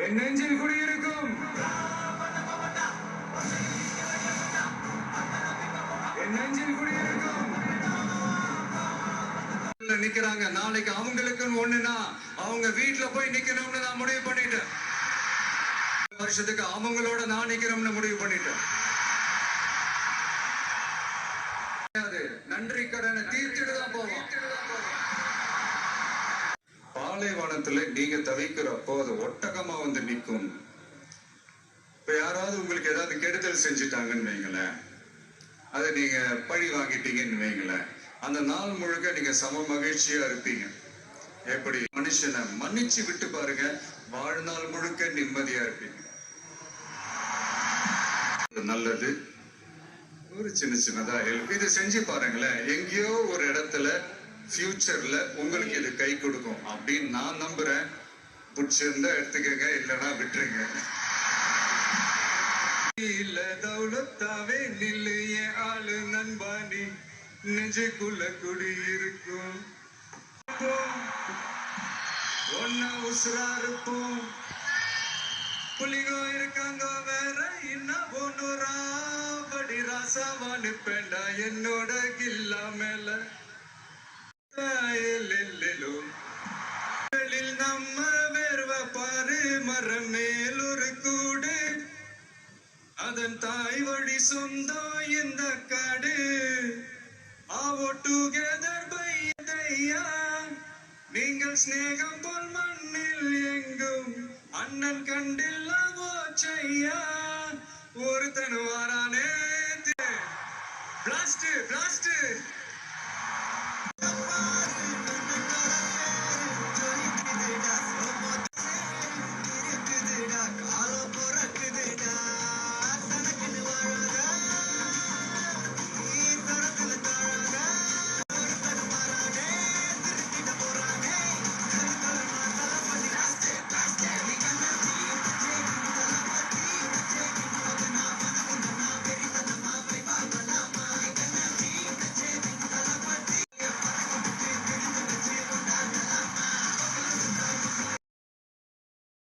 என் நெஞ்சில் குடியிருக்கும் என் நெஞ்சில் குடியிருக்கும் நிக்கிறாங்க. நாளைக்கு அவங்களுக்குன்னு ஒண்ணுனா அவங்க வீட்டுல போய் நிக்கணும்னு நான் முடிவு பண்ணிட்டேன். வருஷத்துக்கு அவங்களோட நான் நிக்கிறோம்னு முடிவு பண்ணிட்டேன். நன்றி கடனை தீர்த்துட்டு தான் போவோம். பாலைவனத்துல நீங்க தவிக்கிறப்போ அது ஒட்டகமா வந்து நிற்கும். இப்ப யாராவது உங்களுக்கு ஏதாவது கெடுதல் செஞ்சுட்டாங்கன்னு வைங்களேன், அதை நீங்க பழி வாங்கிட்டீங்கன்னு வைங்களேன், அந்த நாள் முழுக்க நீங்க சம மகிழ்ச்சியா இருப்பீங்க. எப்படி மனுஷனை மன்னிச்சு விட்டு பாருங்க, வாழ்நாள் முழுக்க நிம்மதியா இருப்பீங்க. நல்லது. ஒரு சின்னதா ஹெல்ப் இது செஞ்சு பாருங்களேன். எங்கேயோ ஒரு இடத்துல ஃபியூச்சர்ல உங்களுக்கு இது கை கொடுக்கும் அப்படின்னு நான் நம்புறேன். பிடிச்சிருந்தா எடுத்துக்கங்க, இல்லைன்னா விட்டுருங்க. இல்ல தௌலத்தாவே நில்லு என் ஆளு நண்பானி, நெஞ்சுக்குள்ள குடியிருக்கும் ஒன்னா உசுரா இருப்போம். புலிகோ இருக்காங்க வேற என்ன போனுரா படி ராசாவானு பேண்டா என்னோட கில்லா மேல நம்ம வேர்வ பாரு மரம் மேல் ஒரு கூடு, அதன் தாய் வழி சொந்தம் இந்த காடு. ஆவோ டுகெதர் பையா, நீங்கள் ஸ்நேகம் போல் மண்ணில் எங்கும் அண்ணன் கண்டில்லவோ செய்யா. ஒருத்தன் வாரானே பிளாஸ்ட்